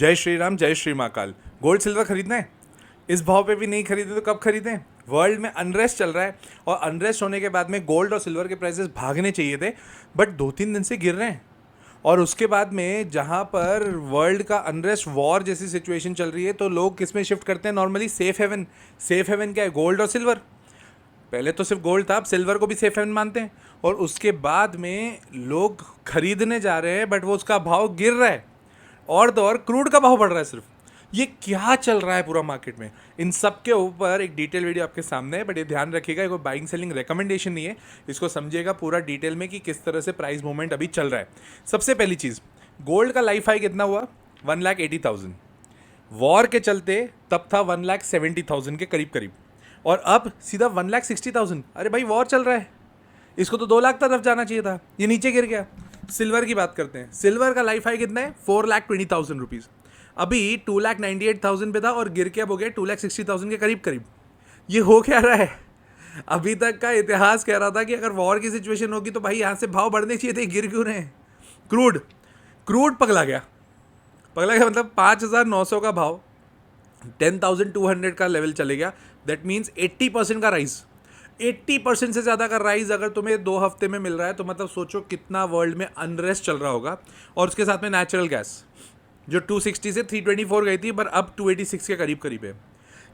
जय श्री राम, जय Shri Mahakal. Gold silver खरीदना है? इस भाव पे भी नहीं खरीदे तो कब खरीदें? वर्ल्ड में अनरेस्ट चल रहा है और अनरेस्ट होने के बाद में गोल्ड और सिल्वर के प्राइसेस भागने चाहिए थे, बट 2-3 दिन से गिर रहे हैं। और उसके बाद में जहाँ पर वर्ल्ड का अनरेस्ट, वॉर जैसी सिचुएशन चल रही है, तो लोग किस में शिफ्ट करते हैं normally? Safe haven. Safe haven क्या है? गोल्ड और सिल्वर। पहले तो सिर्फ गोल्ड था, अब सिल्वर को भी सेफ हेवन मानते हैं। और उसके बाद में लोग खरीदने जा रहे हैं, बट वो उसका भाव गिर रहा है। और तो और क्रूड का भाव बढ़ रहा है सिर्फ। ये क्या चल रहा है पूरा मार्केट में? इन सब के ऊपर एक डिटेल वीडियो आपके सामने है, बट ये ध्यान रखिएगा, ये कोई बाइंग सेलिंग रिकमेंडेशन नहीं है। इसको समझिएगा पूरा डिटेल में कि किस तरह से प्राइस मूवमेंट अभी चल रहा है। सबसे पहली चीज़, गोल्ड का लाइफ हाई कितना हुआ? 1,80,000। वॉर के चलते तब था 1,70,000 के करीब करीब, और अब सीधा 1,60,000। अरे भाई, वॉर चल रहा है, इसको तो 2 लाख तरफ जाना चाहिए था, ये नीचे गिर गया। सिल्वर की बात करते हैं। सिल्वर का लाइफ हाई कितना है? 4,20,000 रुपीज़। अभी 2,98,000 पे था और गिर के अब हो गया 2,60,000 के करीब करीब। ये हो क्या रहा है? अभी तक का इतिहास कह रहा था कि अगर वॉर की सिचुएशन होगी तो भाई यहाँ से भाव बढ़ने चाहिए थे, गिर क्यों रहे हैं? क्रूड क्रूड पगला गया। पगला गया मतलब 5,900 का भाव 10,200 का लेवल चले गया। दैट मीन्स 80% का राइज। 80% से ज़्यादा का राइज अगर तुम्हें 2 हफ्ते में मिल रहा है तो मतलब सोचो कितना वर्ल्ड में अनरेस्ट चल रहा होगा। और उसके साथ में नेचुरल गैस जो 260 से 324 गई थी, पर अब 286 के करीब करीब है।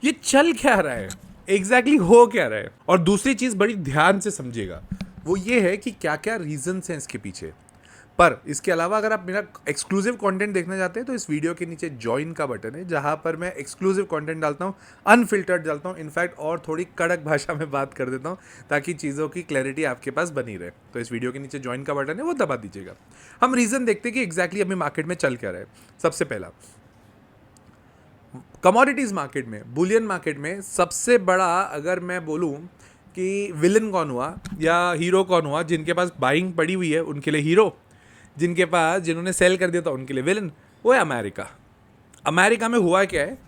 ये चल क्या रहा है एग्जैक्टली, हो क्या रहा है? और दूसरी चीज़ बड़ी ध्यान से समझिएगा, वो ये है कि क्या क्या रीजंस हैं इसके पीछे। पर इसके अलावा अगर आप मेरा एक्सक्लूसिव कंटेंट देखना चाहते हैं तो इस वीडियो के नीचे ज्वाइन का बटन है, जहां पर मैं एक्सक्लूसिव कंटेंट डालता हूं, अनफिल्टर्ड डालता हूं, इनफैक्ट और थोड़ी कड़क भाषा में बात कर देता हूं ताकि चीज़ों की क्लैरिटी आपके पास बनी रहे। तो इस वीडियो के नीचे ज्वाइन का बटन है, वो दबा दीजिएगा। हम रीज़न देखते हैं कि एग्जैक्टली अभी मार्केट में चल क्या रहा है। सबसे पहला, कमोडिटीज़ मार्केट में, बुलियन मार्केट में सबसे बड़ा अगर मैं बोलूँ कि विलन कौन हुआ या हीरो कौन हुआ, जिनके पास बाइंग पड़ी हुई है उनके लिए हीरो, जिनके पास जिन्होंने सेल कर दिया था उनके लिए विलन, वो है अमेरिका। अमेरिका में हुआ क्या है,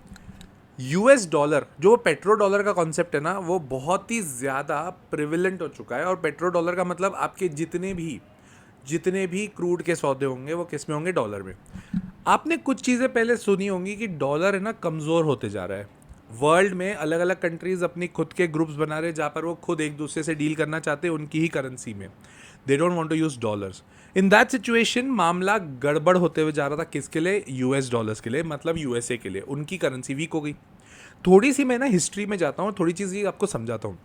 यूएस डॉलर, जो पेट्रो डॉलर का कॉन्सेप्ट है ना, वो बहुत ही ज़्यादा प्रिविलेंट हो चुका है। और पेट्रो डॉलर का मतलब आपके जितने भी क्रूड के सौदे होंगे वो किस में होंगे? डॉलर में। आपने कुछ चीज़ें पहले सुनी होंगी कि डॉलर है ना कमज़ोर होते जा रहा है। वर्ल्ड में अलग अलग कंट्रीज़ अपनी खुद के ग्रुप्स बना रहे हैं जहाँ पर वो खुद एक दूसरे से डील करना चाहते हैं उनकी ही करेंसी में। They don't want to use dollars. In that situation मामला गड़बड़ होते हुए जा रहा था। किसके लिए? यूएस डॉलर्स के लिए, मतलब यूएसए के लिए। उनकी करेंसी वीक हो गई। थोड़ी सी मैं ना हिस्ट्री में जाता हूँ, थोड़ी चीज़ आपको समझाता हूँ।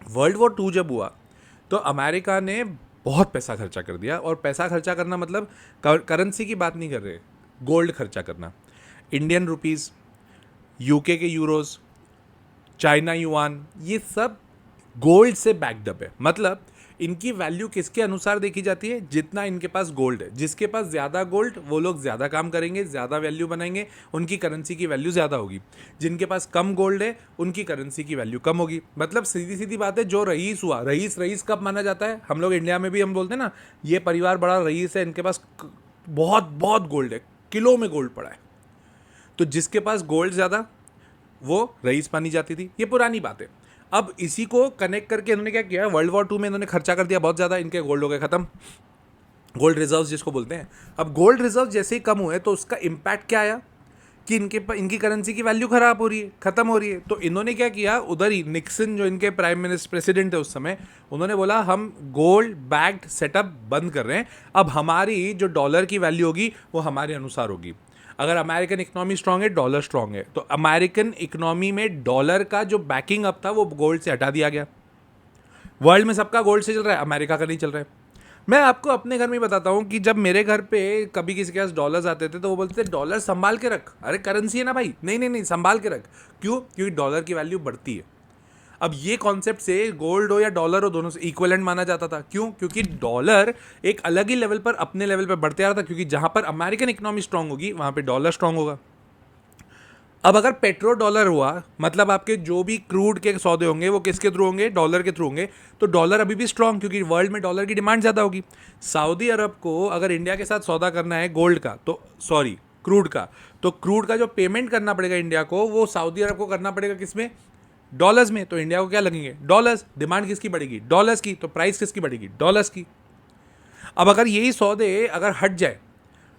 वर्ल्ड वॉर 2 जब हुआ तो अमेरिका ने बहुत पैसा खर्चा कर दिया। और पैसा खर्चा करना मतलब करेंसी की बात नहीं कर रहे, गोल्ड खर्चा करना। इंडियन रुपीज़, यूके के यूरोज, चाइना युआन, ये सब गोल्ड से बैकड है। मतलब इनकी वैल्यू किसके अनुसार देखी जाती है? जितना इनके पास गोल्ड है। जिसके पास ज़्यादा गोल्ड, वो लोग ज़्यादा काम करेंगे, ज़्यादा वैल्यू बनाएंगे, उनकी करेंसी की वैल्यू ज़्यादा होगी। जिनके पास कम गोल्ड है उनकी करेंसी की वैल्यू कम होगी। मतलब सीधी सीधी बात है, जो रईस हुआ, रईस कब माना जाता है? हम लोग इंडिया में भी हम बोलते हैं ना, ये परिवार बड़ा रईस है, इनके पास बहुत बहुत गोल्ड है, किलो में गोल्ड पड़ा है। तो जिसके पास गोल्ड ज़्यादा वो रईस मानी जाती थी। ये पुरानी बात है। अब इसी को कनेक्ट करके इन्होंने क्या किया, वर्ल्ड वॉर 2 में इन्होंने खर्चा कर दिया बहुत ज़्यादा, इनके गोल्ड हो गए ख़त्म, गोल्ड रिजर्व्स जिसको बोलते हैं। अब गोल्ड रिजर्व जैसे ही कम हुए तो उसका इम्पैक्ट क्या आया कि इनकी करेंसी की वैल्यू खराब हो रही है, ख़त्म हो रही है। तो इन्होंने क्या किया, उधर ही निक्सन जो इनके प्राइम मिनिस्टर प्रेसिडेंट थे उस समय, उन्होंने बोला हम गोल्ड बैक्ड सेटअप बंद कर रहे हैं। अब हमारी जो डॉलर की वैल्यू होगी वो हमारे अनुसार होगी। अगर अमेरिकन इकोनॉमी स्ट्रांग है, डॉलर स्ट्रांग है, तो अमेरिकन इकोनॉमी में डॉलर का जो बैकिंग अप था वो गोल्ड से हटा दिया गया। वर्ल्ड में सबका गोल्ड से चल रहा है, अमेरिका का नहीं चल रहा है। मैं आपको अपने घर में बताता हूँ कि जब मेरे घर पे कभी किसी के पास डॉलर्स आते थे तो वो बोलते थे डॉलर संभाल के रख। अरे करेंसी है ना भाई, नहीं नहीं नहीं, संभाल के रख। क्यों? क्योंकि डॉलर की वैल्यू बढ़ती है। अब ये कॉन्सेप्ट से गोल्ड हो या डॉलर हो, दोनों से इक्विवेलेंट माना जाता था। क्यों? क्योंकि डॉलर एक अलग ही लेवल पर, अपने लेवल पर बढ़ते आ रहा था, क्योंकि जहां पर अमेरिकन इकोनॉमी स्ट्रांग होगी वहां पे डॉलर स्ट्रांग होगा। अब अगर पेट्रो डॉलर हुआ, मतलब आपके जो भी क्रूड के सौदे होंगे वो किसके थ्रू होंगे? डॉलर के थ्रू होंगे। तो डॉलर अभी भी स्ट्रांग, क्योंकि वर्ल्ड में डॉलर की डिमांड ज़्यादा होगी। सऊदी अरब को अगर इंडिया के साथ सौदा करना है गोल्ड का, तो सॉरी क्रूड का, तो क्रूड का जो पेमेंट करना पड़ेगा इंडिया को, वो सऊदी अरब को करना पड़ेगा किसमें? डॉलर्स में। तो इंडिया को क्या लगेंगे? डॉलर्स। डिमांड किसकी बढ़ेगी? डॉलर्स की। तो प्राइस किसकी बढ़ेगी? डॉलर्स की। अब अगर यही सौदे अगर हट जाए,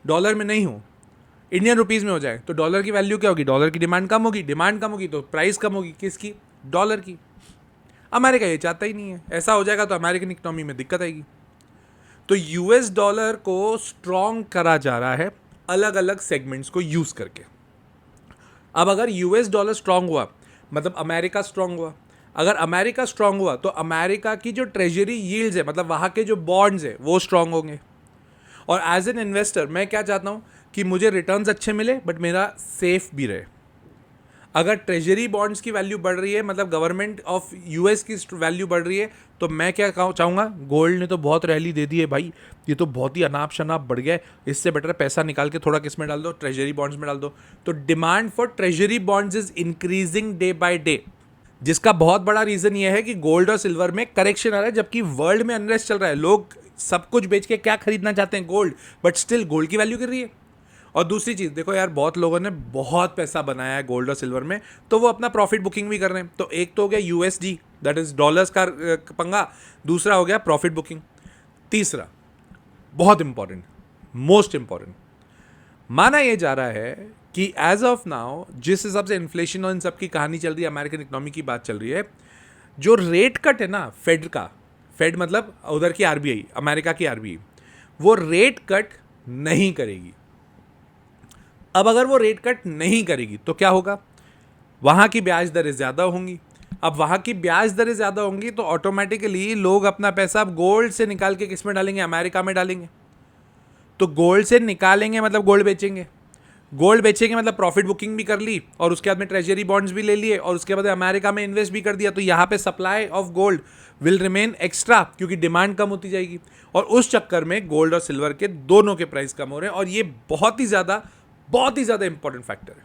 डॉलर में नहीं हो, इंडियन रुपीज़ में हो जाए तो डॉलर की वैल्यू क्या होगी, डॉलर की डिमांड कम होगी, डिमांड कम होगी तो प्राइस कम होगी, किसकी, डॉलर की। अमेरिका ये चाहता ही नहीं है, ऐसा हो जाएगा तो अमेरिकन इकोनॉमी में दिक्कत आएगी। तो यूएस डॉलर को स्ट्रॉन्ग करा जा रहा है अलग अलग सेगमेंट्स को यूज करके। अब अगर यूएस डॉलर स्ट्रांग हुआ मतलब अमेरिका स्ट्रांग हुआ, अगर अमेरिका स्ट्रांग हुआ तो अमेरिका की जो ट्रेजरी यील्ड्स है मतलब वहां के जो बॉन्ड्स है वो स्ट्रांग होंगे। और एज एन इन्वेस्टर मैं क्या चाहता हूं कि मुझे रिटर्न्स अच्छे मिले बट मेरा सेफ भी रहे। अगर ट्रेजरी बॉन्ड्स की वैल्यू बढ़ रही है मतलब गवर्नमेंट ऑफ यूएस की वैल्यू बढ़ रही है तो मैं क्या चाहूँगा, गोल्ड ने तो बहुत रैली दे दी है भाई, ये तो बहुत ही अनाप शनाप बढ़ गया है, इससे बेटर पैसा निकाल के थोड़ा किस में डाल दो, ट्रेजरी बॉन्ड्स में डाल दो। तो demand for treasury bonds is increasing day by day, जिसका बहुत बड़ा रीजन ये है कि गोल्ड और सिल्वर में करेक्शन आ रहा है जबकि वर्ल्ड में अनरेस्ट चल रहा है। लोग सब कुछ बेच के क्या खरीदना चाहते हैं, गोल्ड, बट स्टिल गोल्ड की वैल्यू गिर रही है। और दूसरी चीज़ देखो यार, बहुत लोगों ने बहुत पैसा बनाया है गोल्ड और सिल्वर में तो वो अपना प्रॉफिट बुकिंग भी कर रहे हैं। तो एक तो हो गया यूएसडी दैट इज डॉलर्स का पंगा, दूसरा हो गया प्रॉफिट बुकिंग, तीसरा बहुत इंपॉर्टेंट, मोस्ट इंपॉर्टेंट, माना यह जा रहा है कि एज ऑफ नाउ जिस हिसाब से इन्फ्लेशन और इन सब की कहानी चल रही है, अमेरिकन इकोनॉमी की बात चल रही है, जो रेट कट है ना फेड का, फेड मतलब उधर की आरबीआई, अमेरिका की आरबीआई, वो रेट कट नहीं करेगी। अब अगर वो रेट कट नहीं करेगी तो क्या होगा, वहाँ की ब्याज दरें ज़्यादा होंगी। अब वहाँ की ब्याज दरें ज़्यादा होंगी तो ऑटोमेटिकली लोग अपना पैसा अब गोल्ड से निकाल के किस में डालेंगे, अमेरिका में डालेंगे। तो गोल्ड से निकालेंगे मतलब गोल्ड बेचेंगे, गोल्ड बेचेंगे मतलब प्रॉफिट बुकिंग भी कर ली और उसके बाद में ट्रेजरी बॉन्ड्स भी ले लिए और उसके बाद अमेरिका में इन्वेस्ट भी कर दिया। तो यहाँ पे supply of gold will remain extra क्योंकि डिमांड कम होती जाएगी और उस चक्कर में गोल्ड और सिल्वर के दोनों के प्राइस कम हो रहे हैं। और ये बहुत ही ज़्यादा इंपॉर्टेंट फैक्टर है।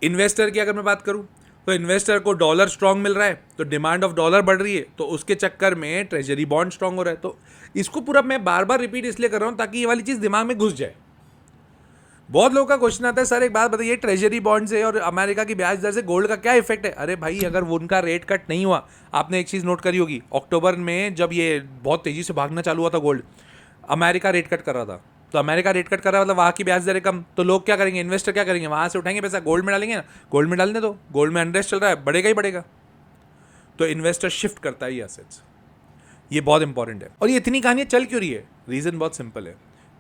इन्वेस्टर की अगर मैं बात करूं तो इन्वेस्टर को डॉलर स्ट्रांग मिल रहा है तो डिमांड ऑफ डॉलर बढ़ रही है तो उसके चक्कर में ट्रेजरी बॉन्ड स्ट्रांग हो रहा है। तो इसको पूरा मैं बार बार रिपीट इसलिए कर रहा हूं ताकि ये वाली चीज़ दिमाग में घुस जाए। बहुत लोगों का क्वेश्चन आता है, सर एक बात बताइए, ट्रेजरी बॉन्ड से और अमेरिका की ब्याज दर से गोल्ड का क्या इफेक्ट है। अरे भाई, अगर वो उनका रेट कट नहीं हुआ, आपने एक चीज़ नोट करी होगी, अक्टूबर में जब ये बहुत तेज़ी से भागना चालू हुआ था गोल्ड, अमेरिका रेट कट कर रहा था। तो अमेरिका रेट कट कर रहा है मतलब वहाँ की ब्याज दरें कम, तो लोग क्या करेंगे, इन्वेस्टर क्या करेंगे, वहाँ से उठाएंगे पैसा गोल्ड में डालेंगे ना, गोल्ड में डालने दो, गोल्ड में अनरेस्ट चल रहा है, बढ़ेगा ही बढ़ेगा। तो इन्वेस्टर शिफ्ट करता है ये असेट्स, ये बहुत इंपॉर्टेंट है। और ये इतनी कहानी चल क्यों रही है, रीज़न बहुत सिंपल है,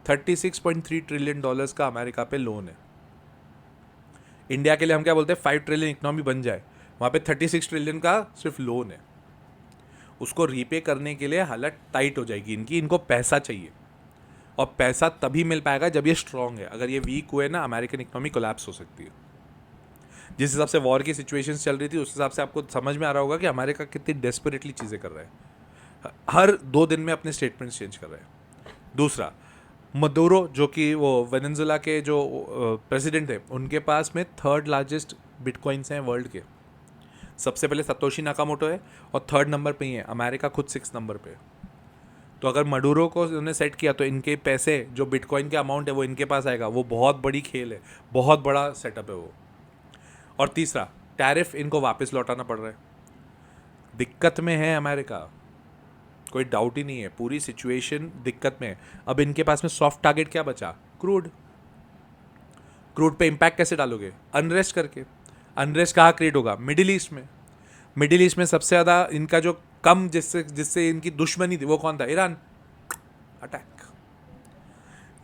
36.3 ट्रिलियन डॉलर्स का अमेरिका पे लोन है। इंडिया के लिए हम क्या बोलते हैं, 5 ट्रिलियन इकोनॉमी बन जाए, वहाँ पे 36 ट्रिलियन का सिर्फ लोन है। उसको रीपे करने के लिए हालत टाइट हो जाएगी इनकी, इनको पैसा चाहिए और पैसा तभी मिल पाएगा जब ये स्ट्रांग है। अगर ये वीक हुए ना, अमेरिकन इकोनॉमी कोलैप्स हो सकती है। जिस हिसाब से वॉर की सिचुएशंस चल रही थी उस हिसाब से आपको समझ में आ रहा होगा कि अमेरिका कितनी डेस्परेटली चीज़ें कर रहा है, हर 2 दिन में अपने स्टेटमेंट्स चेंज कर रहा है। दूसरा, मदुरो जो कि वो वेनेजुएला के जो प्रेसिडेंट है, उनके पास में 3rd लार्जेस्ट बिटकॉइंस हैं वर्ल्ड के। सबसे पहले सतोशी नाकामोटो है और 3rd नंबर पे ही है, अमेरिका खुद 6 नंबर पे है। तो अगर मडूरो को उन्होंने सेट किया तो इनके पैसे जो बिटकॉइन के अमाउंट है वो इनके पास आएगा। वो बहुत बड़ी खेल है, बहुत बड़ा सेटअप है वो। और तीसरा, टैरिफ इनको वापस लौटाना पड़ रहा है, दिक्कत में है अमेरिका, कोई डाउट ही नहीं है, पूरी सिचुएशन दिक्कत में है। अब इनके पास में सॉफ्ट टारगेट क्या बचा, क्रूड। क्रूड पे इम्पैक्ट कैसे डालोगे, अनरेस्ट करके। अनरेस्ट कहाँ क्रिएट होगा, मिडिल ईस्ट में। मिडिल ईस्ट में सबसे ज़्यादा इनका जो कम जिससे इनकी दुश्मनी थी वो कौन था, ईरान, अटैक।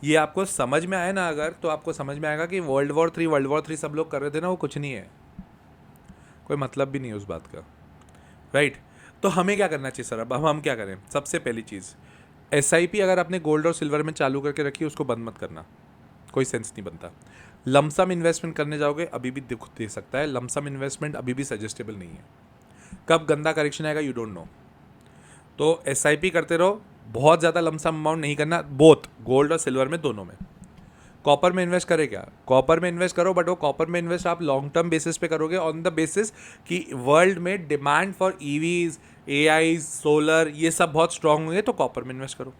ये आपको समझ में आए ना अगर, तो आपको समझ में आएगा कि वर्ल्ड वॉर 3 सब लोग कर रहे थे ना, वो कुछ नहीं है, कोई मतलब भी नहीं है उस बात का, राइट। तो हमें क्या करना चाहिए सर, अब हम क्या करें। सबसे पहली चीज़, SIP अगर आपने गोल्ड और सिल्वर में चालू करके रखी उसको बंद मत करना, कोई सेंस नहीं बनता। लमसम इन्वेस्टमेंट करने जाओगे अभी भी दुख दे सकता है, लमसम इन्वेस्टमेंट अभी भी सजेस्टेबल नहीं है। कब गंदा करेक्शन आएगा यू डोंट नो। तो SIP करते रहो, बहुत ज़्यादा लमसम अमाउंट नहीं करना, बोथ गोल्ड और सिल्वर में, दोनों में। कॉपर में इन्वेस्ट करें क्या, कॉपर में इन्वेस्ट करो, बट वो कॉपर में इन्वेस्ट आप लॉन्ग टर्म बेसिस पे करोगे, ऑन द बेसिस कि वर्ल्ड में demand for EVs, AIs, solar, ये सब बहुत स्ट्रांग होंगे तो कॉपर में इन्वेस्ट करो।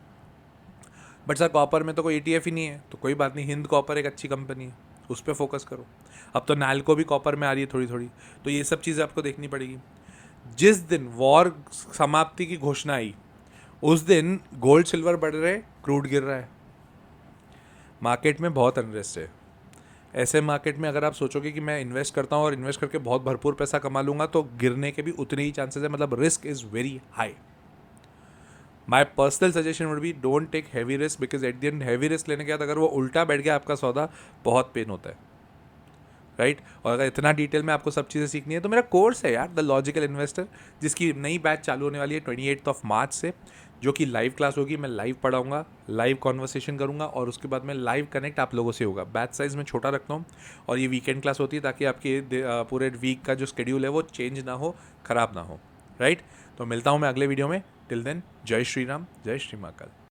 बट सर कॉपर में तो कोई ETF ही नहीं है, तो कोई बात नहीं, हिंद कॉपर एक अच्छी कंपनी है, उस पर फोकस करो। अब तो नैल्को भी कॉपर में आ रही है थोड़ी थोड़ी, तो ये सब चीज़ें आपको देखनी पड़ेगी। जिस दिन वॉर समाप्ति की घोषणा आई उस दिन गोल्ड सिल्वर बढ़ रहे, क्रूड गिर रहा है। मार्केट में बहुत अनरेस्ट है। ऐसे मार्केट में अगर आप सोचोगे कि मैं इन्वेस्ट करता हूँ और इन्वेस्ट करके बहुत भरपूर पैसा कमा लूँगा, तो गिरने के भी उतने ही चांसेस है, मतलब risk is very high. My personal suggestion would be don't take heavy risk, because at the end heavy risk लेने के बाद अगर वो उल्टा बैठ गया आपका सौदा, बहुत पेन होता है, राइट। और अगर इतना डिटेल में आपको सब चीज़ें सीखनी है तो मेरा कोर्स है यार, द लॉजिकल इन्वेस्टर, जिसकी नई बैच चालू होने वाली है 28 मार्च से, जो कि लाइव क्लास होगी। मैं लाइव पढ़ाऊंगा, लाइव कॉन्वर्सेशन करूंगा और उसके बाद में लाइव कनेक्ट आप लोगों से होगा। बैच साइज़ में छोटा रखता हूँ और ये वीकेंड क्लास होती है ताकि आपके पूरे वीक का जो शेड्यूल है वो चेंज ना हो, ख़राब ना हो, राइट। तो मिलता हूँ मैं अगले वीडियो में। टिल देन, जय श्री राम, जय श्री महाकाल।